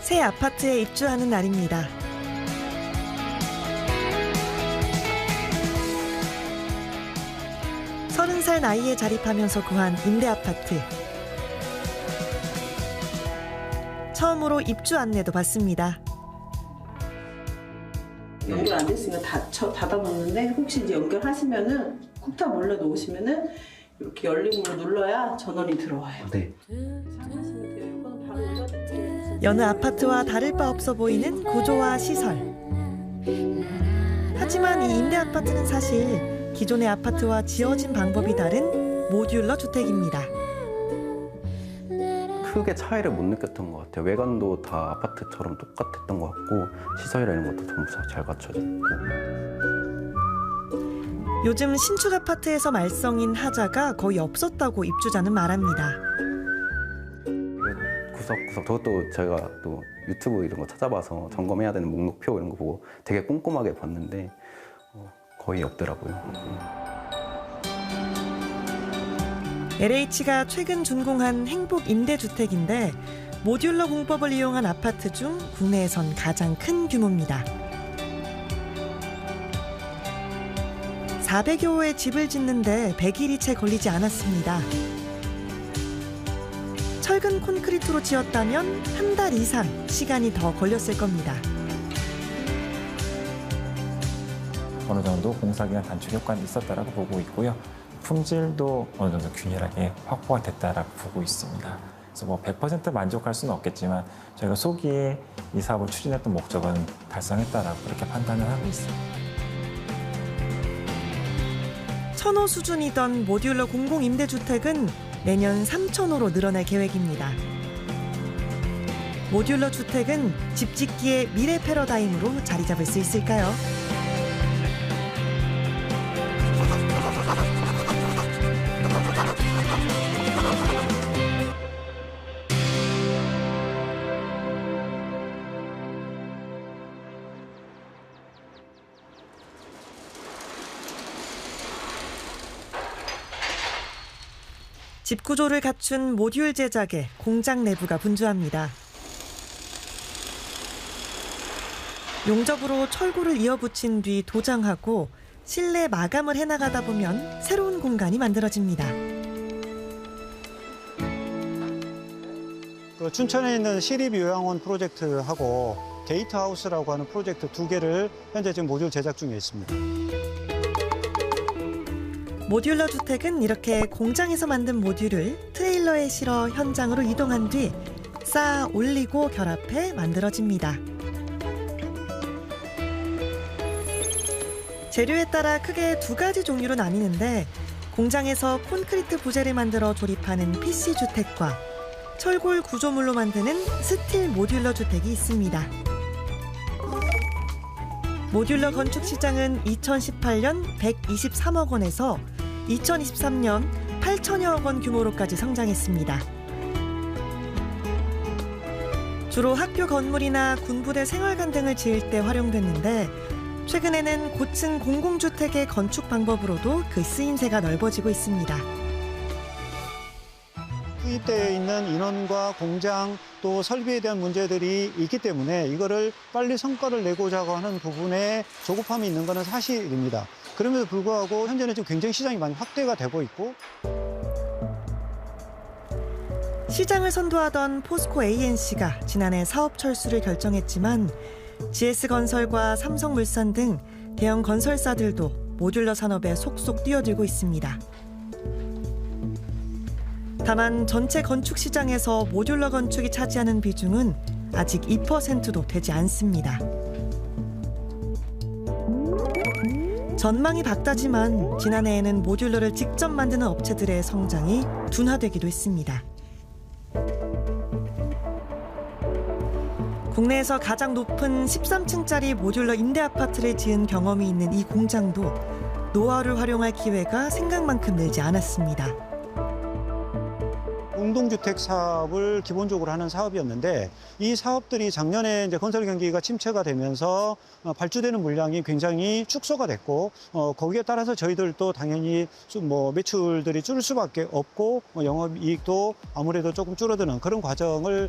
새 아파트에 입주하는 날입니다. 30살 나이에 자립하면서 구한 임대아파트. 처음으로 입주 안내도 받습니다. 연결 안 됐으니까 닫아놓는데 혹시 이제 연결하시면은 쿡탑 몰래 놓으시면은 이렇게 열린 걸로 눌러야 전원이 들어와요. 네. 여느 아파트와 다를 바 없어 보이는 구조와 시설. 하지만 이 임대아파트는 사실 기존의 아파트와 지어진 방법이 다른 모듈러 주택입니다. 크게 차이를 못 느꼈던 것 같아요. 외관도 다 아파트처럼 똑같았던 것 같고 시설이나 이런 것도 전부 잘 갖춰져 있고. 요즘 신축 아파트에서 말썽인 하자가 거의 없었다고 입주자는 말합니다. 구석구석 저것도 제가 또 유튜브 이런 거 찾아봐서 점검해야 되는 목록표 이런 거 보고 되게 꼼꼼하게 봤는데 거의 없더라고요. LH가 최근 준공한 행복 임대주택인데 모듈러 공법을 이용한 아파트 중 국내에선 가장 큰 규모입니다. 400여 호의 집을 짓는데 100일이 채 걸리지 않았습니다. 철근 콘크리트로 지었다면 한 달 이상 시간이 더 걸렸을 겁니다. 어느 정도 공사기간 단축 효과는 있었다라고 보고 있고요. 품질도 어느 정도 균일하게 확보가 됐다라고 보고 있습니다. 그래서 뭐 100% 만족할 수는 없겠지만 저희가 소기에 이 사업을 추진했던 목적은 달성했다라고 그렇게 판단을 하고 있습니다. 1000호 수준이던 모듈러 공공임대주택은 내년 3000호로 늘어날 계획입니다. 모듈러 주택은 집 짓기의 미래 패러다임으로 자리 잡을 수 있을까요? 집 구조를 갖춘 모듈 제작에 공장 내부가 분주합니다. 용접으로 철구를 이어붙인 뒤 도장하고 실내 마감을 해나가다 보면 새로운 공간이 만들어집니다. 춘천에 있는 시립요양원 프로젝트하고 게이트하우스라고 하는 프로젝트 2개를 현재 지금 모듈 제작 중에 있습니다. 모듈러 주택은 이렇게 공장에서 만든 모듈을 트레일러에 실어 현장으로 이동한 뒤 쌓아 올리고 결합해 만들어집니다. 재료에 따라 크게 2가지 종류로 나뉘는데 공장에서 콘크리트 부재를 만들어 조립하는 PC주택과 철골 구조물로 만드는 스틸 모듈러 주택이 있습니다. 모듈러 건축 시장은 2018년 123억 원에서 2023년 8천여억 원 규모로까지 성장했습니다. 주로 학교 건물이나 군부대 생활관 등을 지을 때 활용됐는데 최근에는 고층 공공주택의 건축 방법으로도 그 쓰임새가 넓어지고 있습니다. 투입되어 있는 인원과 공장 또 설비에 대한 문제들이 있기 때문에 이거를 빨리 성과를 내고자 하는 부분에 조급함이 있는 것은 사실입니다. 그럼에도 불구하고 현재는 지금 굉장히 시장이 많이 확대가 되고 있고 시장을 선도하던 포스코 ANC가 지난해 사업 철수를 결정했지만 GS건설과 삼성물산 등 대형 건설사들도 모듈러 산업에 속속 뛰어들고 있습니다. 다만 전체 건축 시장에서 모듈러 건축이 차지하는 비중은 아직 2%도 되지 않습니다. 전망이 밝다지만 지난해에는 모듈러를 직접 만드는 업체들의 성장이 둔화되기도 했습니다. 국내에서 가장 높은 13층짜리 모듈러 임대아파트를 지은 경험이 있는 이 공장도 노하우를 활용할 기회가 생각만큼 늘지 않았습니다. 공동주택 사업을 기본적으로 하는 사업이었는데 이 사업들이 작년에 이제 건설 경기가 침체가 되면서 발주되는 물량이 굉장히 축소가 됐고 거기에 따라서 저희들도 당연히 매출들이 줄을 수밖에 없고 영업이익도 아무래도 조금 줄어드는 그런 과정을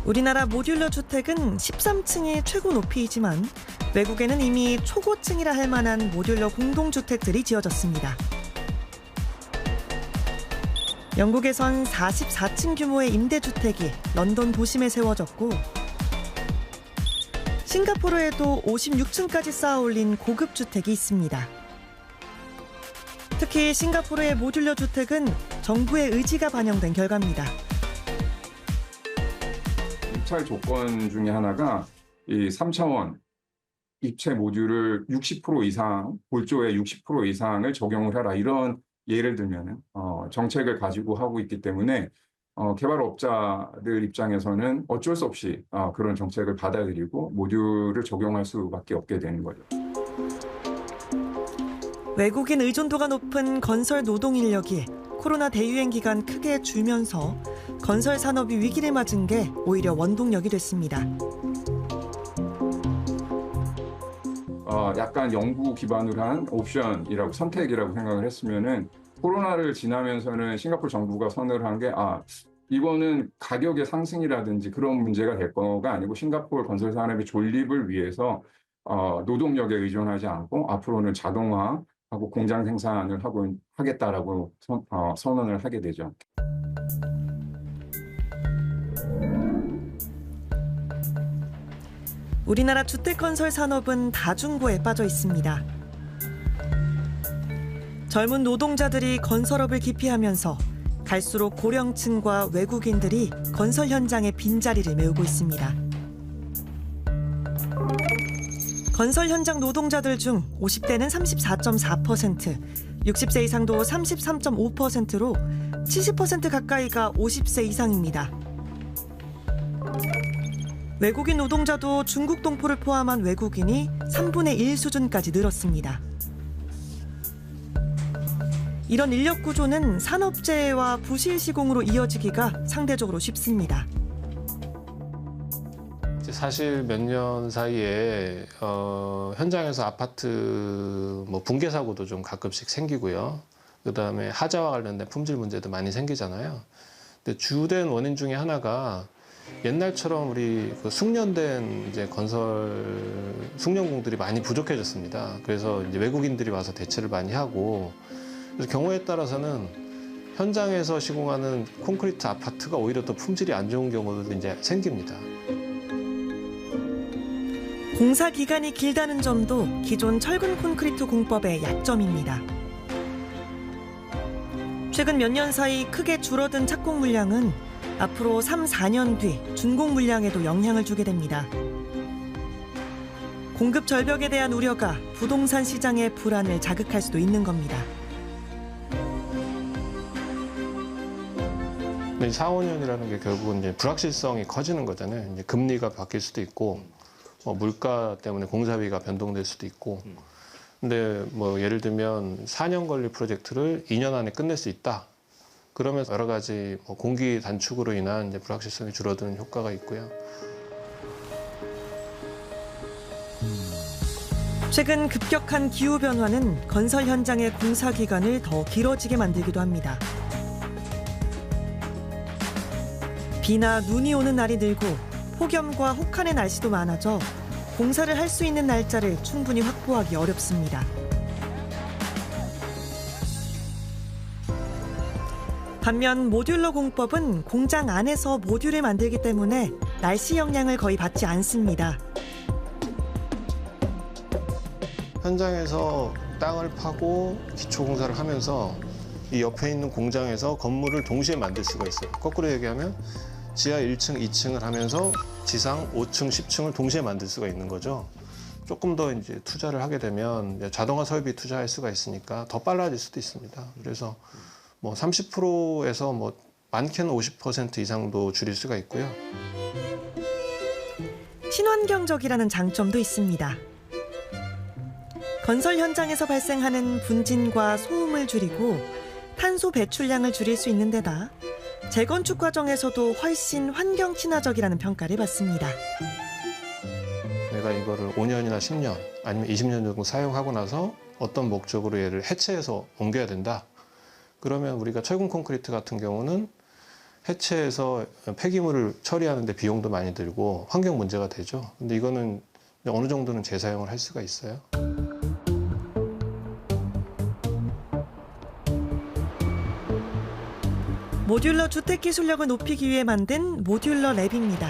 우리나라 모듈러 주택은 13층이 최고 높이이지만 외국에는 이미 초고층이라 할 만한 모듈러 공동주택들이 지어졌습니다. 영국에선 44층 규모의 임대주택이 런던 도심에 세워졌고 싱가포르에도 56층까지 쌓아 올린 고급 주택이 있습니다. 특히 싱가포르의 모듈러 주택은 정부의 의지가 반영된 결과입니다. 입찰 조건 중에 하나가 이 3차원 입체 모듈을 60% 이상, 골조의 60% 이상을 적용을 해라. 이런 예를 들면은 정책을 가지고 하고 있기 때문에 개발업자들 입장에서는 어쩔 수 없이 그런 정책을 받아들이고 모듈을 적용할 수밖에 없게 되는 거죠. 외국인 의존도가 높은 건설 노동 인력이 코로나 대유행 기간 크게 줄면서 건설 산업이 위기를 맞은 게 오히려 원동력이 됐습니다. 약간 연구 기반으로 한 옵션이라고 선택이라고 생각을 했으면은 코로나를 지나면서는 싱가포르 정부가 선을 한 게 이거는 가격의 상승이라든지 그런 문제가 될 거가 아니고 싱가포르 건설 산업의 존립을 위해서 노동력에 의존하지 않고 앞으로는 자동화하고 공장 생산을 하겠다라고 선언을 하게 되죠. 우리나라 주택건설 산업은 다중고에 빠져 있습니다. 젊은 노동자들이 건설업을 기피하면서 갈수록 고령층과 외국인들이 건설 현장의 빈자리를 메우고 있습니다. 건설 현장 노동자들 중 50대는 34.4%, 60세 이상도 33.5%로 70% 가까이가 50세 이상입니다. 외국인 노동자도 중국 동포를 포함한 외국인이 3분의 1 수준까지 늘었습니다. 이런 인력 구조는 산업재해와 부실 시공으로 이어지기가 상대적으로 쉽습니다. 사실 몇 년 사이에 현장에서 아파트 붕괴 사고도 좀 가끔씩 생기고요. 그다음에 하자와 관련된 품질 문제도 많이 생기잖아요. 근데 주된 원인 중에 하나가 옛날처럼 우리 숙련된 건설 숙련공들이 많이 부족해졌습니다. 그래서 이제 외국인들이 와서 대체를 많이 하고, 그래서 경우에 따라서는 현장에서 시공하는 콘크리트 아파트가 오히려 더 품질이 안 좋은 경우도 이제 생깁니다. 공사 기간이 길다는 점도 기존 철근 콘크리트 공법의 약점입니다. 최근 몇 년 사이 크게 줄어든 착공 물량은 앞으로 3, 4년 뒤 준공 물량에도 영향을 주게 됩니다. 공급 절벽에 대한 우려가 부동산 시장의 불안을 자극할 수도 있는 겁니다. 4, 5년이라는 게 결국은 이제 불확실성이 커지는 거잖아요. 이제 금리가 바뀔 수도 있고, 물가 때문에 공사비가 변동될 수도 있고. 근데 예를 들면 4년 걸릴 프로젝트를 2년 안에 끝낼 수 있다. 그러면 여러 가지 공기 단축으로 인한 이제 불확실성이 줄어드는 효과가 있고요. 최근 급격한 기후 변화는 건설 현장의 공사 기간을 더 길어지게 만들기도 합니다. 비나 눈이 오는 날이 늘고 폭염과 혹한의 날씨도 많아져 공사를 할 수 있는 날짜를 충분히 확보하기 어렵습니다. 반면 모듈러 공법은 공장 안에서 모듈을 만들기 때문에 날씨 영향을 거의 받지 않습니다. 현장에서 땅을 파고 기초공사를 하면서 이 옆에 있는 공장에서 건물을 동시에 만들 수가 있어요. 거꾸로 얘기하면 지하 1층, 2층을 하면서 지상 5층, 10층을 동시에 만들 수가 있는 거죠. 조금 더 이제 투자를 하게 되면 자동화 설비 투자할 수가 있으니까 더 빨라질 수도 있습니다. 그래서 30%에서 많게는 50% 이상도 줄일 수가 있고요. 친환경적이라는 장점도 있습니다. 건설 현장에서 발생하는 분진과 소음을 줄이고 탄소 배출량을 줄일 수 있는 데다 재건축 과정에서도 훨씬 환경 친화적이라는 평가를 받습니다. 내가 이거를 5년이나 10년 아니면 20년 정도 사용하고 나서 어떤 목적으로 얘를 해체해서 옮겨야 된다. 그러면 우리가 철근 콘크리트 같은 경우는 해체해서 폐기물을 처리하는데 비용도 많이 들고 환경 문제가 되죠. 근데 이거는 어느 정도는 재사용을 할 수가 있어요. 모듈러 주택 기술력을 높이기 위해 만든 모듈러 랩입니다.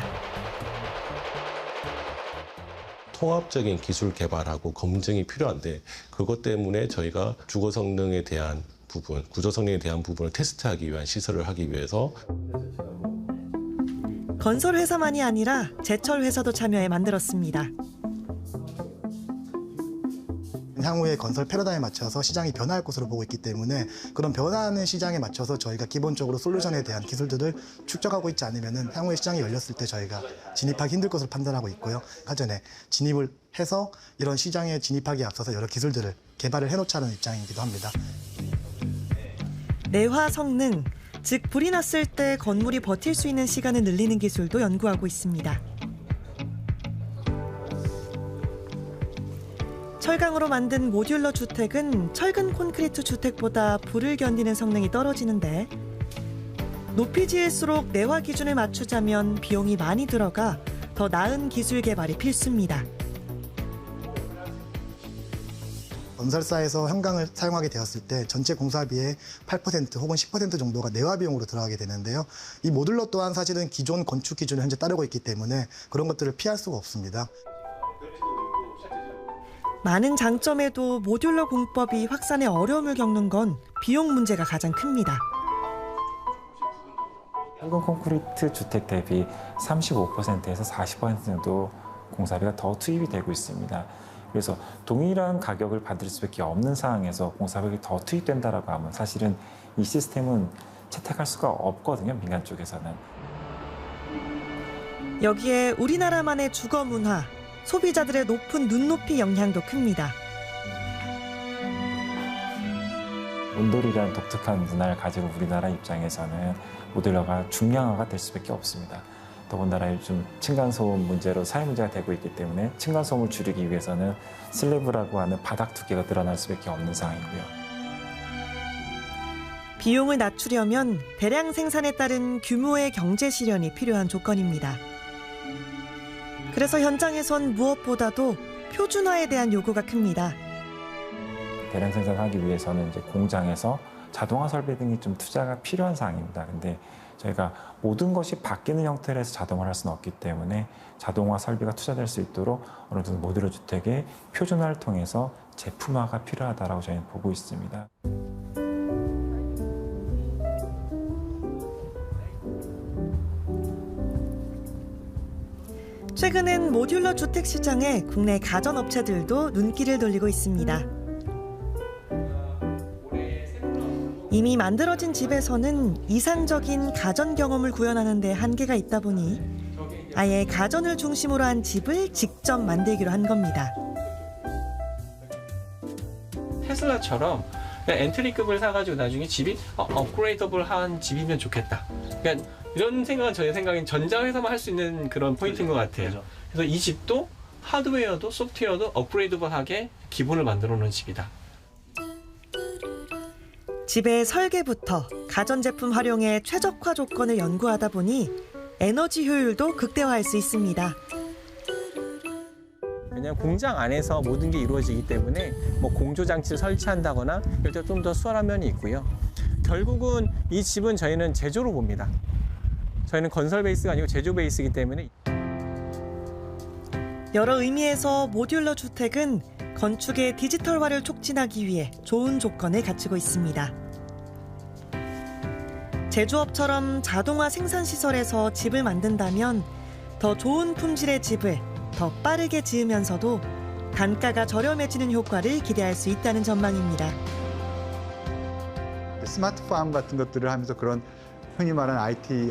통합적인 기술 개발하고 검증이 필요한데 그것 때문에 저희가 주거 성능에 대한 부분, 구조 성능에 대한 부분을 테스트하기 위한 시설을 하기 위해서 건설 회사만이 아니라 제철 회사도 참여해 만들었습니다. 향후에 건설 패러다임에 맞춰서 시장이 변화할 것으로 보고 있기 때문에 그런 변화하는 시장에 맞춰서 저희가 기본적으로 솔루션에 대한 기술들을 축적하고 있지 않으면 향후에 시장이 열렸을 때 저희가 진입하기 힘들 것으로 판단하고 있고요. 사전에 진입을 해서 이런 시장에 진입하기에 앞서서 여러 기술들을 개발을 해놓자는 입장이기도 합니다. 내화 성능, 즉 불이 났을 때 건물이 버틸 수 있는 시간을 늘리는 기술도 연구하고 있습니다. 철강으로 만든 모듈러 주택은 철근 콘크리트 주택보다 불을 견디는 성능이 떨어지는데 높이 지을수록 내화 기준을 맞추자면 비용이 많이 들어가 더 나은 기술 개발이 필수입니다. 건설사에서 현강을 사용하게 되었을 때 전체 공사비의 8% 혹은 10% 정도가 내화 비용으로 들어가게 되는데요. 이 모듈러 또한 사실은 기존 건축 기준을 현재 따르고 있기 때문에 그런 것들을 피할 수가 없습니다. 많은 장점에도 모듈러 공법이 확산에 어려움을 겪는 건 비용 문제가 가장 큽니다. 철근 콘크리트 주택 대비 35%에서 40% 정도 공사비가 더 투입이 되고 있습니다. 그래서 동일한 가격을 받을 수밖에 없는 상황에서 공사비가 더 투입된다라고 하면 사실은 이 시스템은 채택할 수가 없거든요, 민간 쪽에서는. 여기에 우리나라만의 주거 문화, 소비자들의 높은 눈높이 영향도 큽니다. 온돌이라는 독특한 문화를 가지고 우리나라 입장에서는 모듈러가 중량화가 될 수밖에 없습니다. 더군다나 요즘 층간소음 문제로 사회 문제가 되고 있기 때문에 층간소음을 줄이기 위해서는 슬래브라고 하는 바닥 두께가 늘어날 수밖에 없는 상황이고요. 비용을 낮추려면 대량 생산에 따른 규모의 경제 실현이 필요한 조건입니다. 그래서 현장에선 무엇보다도 표준화에 대한 요구가 큽니다. 대량 생산하기 위해서는 이제 공장에서 자동화 설비 등이 좀 투자가 필요한 사항입니다. 근데 저희가 모든 것이 바뀌는 형태로 해서 자동화를 할 수는 없기 때문에 자동화 설비가 투자될 수 있도록 어느 정도 모듈러 주택의 표준화를 통해서 제품화가 필요하다고 저희는 보고 있습니다. 최근엔 모듈러 주택 시장에 국내 가전업체들도 눈길을 돌리고 있습니다. 이미 만들어진 집에서는 이상적인 가전 경험을 구현하는 데 한계가 있다 보니 아예 가전을 중심으로 한 집을 직접 만들기로 한 겁니다. 테슬라처럼 그냥 엔트리급을 사가지고 나중에 집이 업그레이더블한 집이면 좋겠다. 그러니까 이런 생각은 저의 생각엔 전자회사만 할 수 있는 그런 포인트인 것 같아요. 그래서 이 집도 하드웨어도 소프트웨어도 업그레이드블하게 기본을 만들어 놓은 집이다. 집의 설계부터 가전제품 활용의 최적화 조건을 연구하다 보니 에너지 효율도 극대화할 수 있습니다. 왜냐하면 공장 안에서 모든 게 이루어지기 때문에 뭐 공조 장치를 설치한다거나 이럴 때 좀 더 수월한 면이 있고요. 결국은 이 집은 저희는 제조로 봅니다. 저희는 건설 베이스가 아니고 제조 베이스이기 때문에 여러 의미에서 모듈러 주택은 건축의 디지털화를 촉진하기 위해 좋은 조건을 갖추고 있습니다. 제조업처럼 자동화 생산시설에서 집을 만든다면 더 좋은 품질의 집을 더 빠르게 지으면서도 단가가 저렴해지는 효과를 기대할 수 있다는 전망입니다. 스마트팜 같은 것들을 하면서 그런 흔히 말하는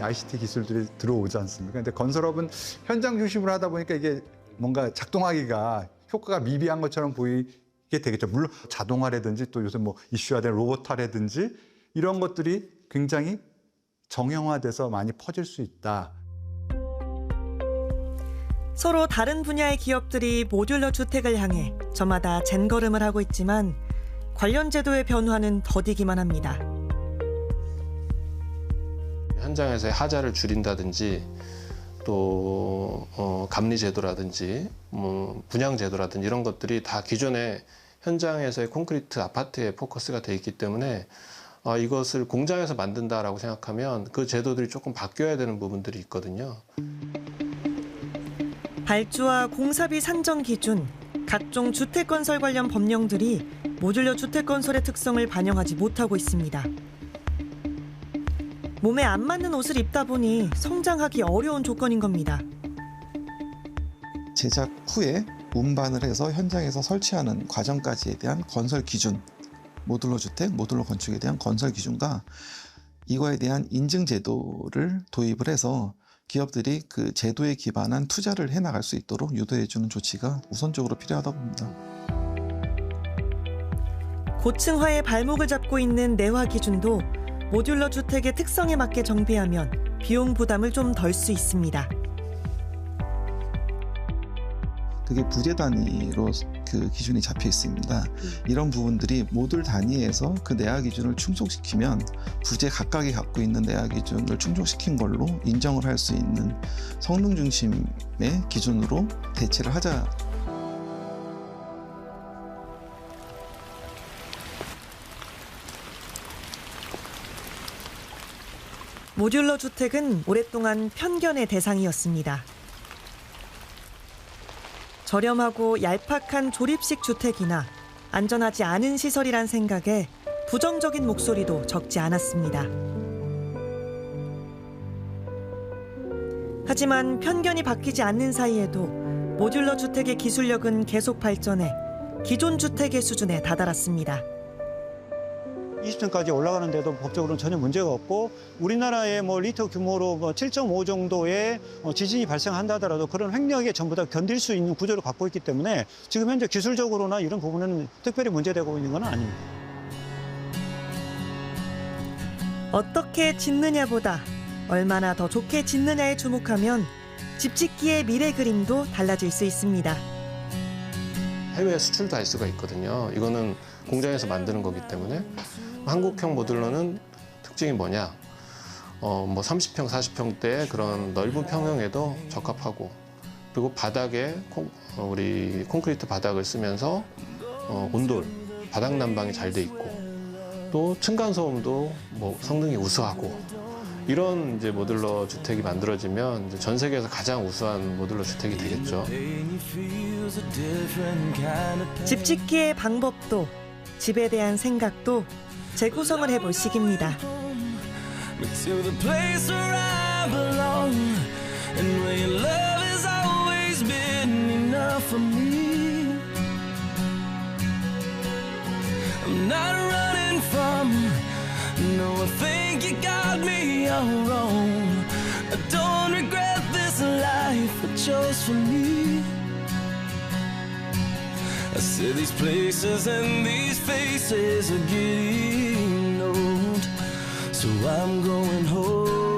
ICT 기술들이 들어오지 않습니까? 근데 건설업은 현장 중심으로 하다 보니까 이게 뭔가 작동하기가 효과가 미비한 것처럼 보이게 되겠죠. 물론 자동화라든지 또 요새 뭐 이슈화된 로봇화라든지 이런 것들이 굉장히 정형화돼서 많이 퍼질 수 있다. 서로 다른 분야의 기업들이 모듈러 주택을 향해 저마다 젠걸음을 하고 있지만 관련 제도의 변화는 더디기만 합니다. 현장에서의 하자를 줄인다든지 또 감리 제도라든지 분양 제도라든지 이런 것들이 다 기존의 현장에서의 콘크리트 아파트에 포커스가 돼 있기 때문에 이것을 공장에서 만든다라고 생각하면 그 제도들이 조금 바뀌어야 되는 부분들이 있거든요. 발주와 공사비 산정 기준, 각종 주택건설 관련 법령들이 모듈러 주택건설의 특성을 반영하지 못하고 있습니다. 몸에 안 맞는 옷을 입다 보니 성장하기 어려운 조건인 겁니다. 제작 후에 운반을 해서 현장에서 설치하는 과정까지에 대한 건설 기준, 모듈러 주택, 모듈러 건축에 대한 건설 기준과 이거에 대한 인증 제도를 도입을 해서 기업들이 그 제도에 기반한 투자를 해나갈 수 있도록 유도해주는 조치가 우선적으로 필요하다고 봅니다. 고층화의 발목을 잡고 있는 내화 기준도 모듈러 주택의 특성에 맞게 정비하면 비용 부담을 좀 덜 수 있습니다. 그게 부재 단위로 그 기준이 잡혀 있습니다. 이런 부분들이 모듈 단위에서 그 내화 기준을 충족시키면 부재 각각이 갖고 있는 내화 기준을 충족시킨 걸로 인정을 할 수 있는 성능 중심의 기준으로 대체를 하자. 모듈러 주택은 오랫동안 편견의 대상이었습니다. 저렴하고 얄팍한 조립식 주택이나 안전하지 않은 시설이란 생각에 부정적인 목소리도 적지 않았습니다. 하지만 편견이 바뀌지 않는 사이에도 모듈러 주택의 기술력은 계속 발전해 기존 주택의 수준에 다다랐습니다. 20층까지 올라가는데도 법적으로는 전혀 문제가 없고 우리나라의 리터 규모로 7.5 정도의 지진이 발생한다 하더라도 그런 횡력에 전부 다 견딜 수 있는 구조를 갖고 있기 때문에 지금 현재 기술적으로나 이런 부분은 특별히 문제되고 있는 건 아닙니다. 어떻게 짓느냐보다 얼마나 더 좋게 짓느냐에 주목하면 집짓기의 미래 그림도 달라질 수 있습니다. 해외 수출도 할 수가 있거든요. 이거는 공장에서 만드는 거기 때문에 한국형 모듈러는 특징이 뭐냐? 30평, 40평대 그런 넓은 평형에도 적합하고 그리고 바닥에 우리 콘크리트 바닥을 쓰면서 온돌, 바닥 난방이 잘 돼 있고 또 층간 소음도 성능이 우수하고 이런 이제 모듈러 주택이 만들어지면 이제 전 세계에서 가장 우수한 모듈러 주택이 되겠죠. 집짓기의 방법도 집에 대한 생각도 재구성을 해볼 시기입니다. No, I think you got me all wrong. I don't regret this life I chose for me. I see these places and these faces are getting old, so I'm going home.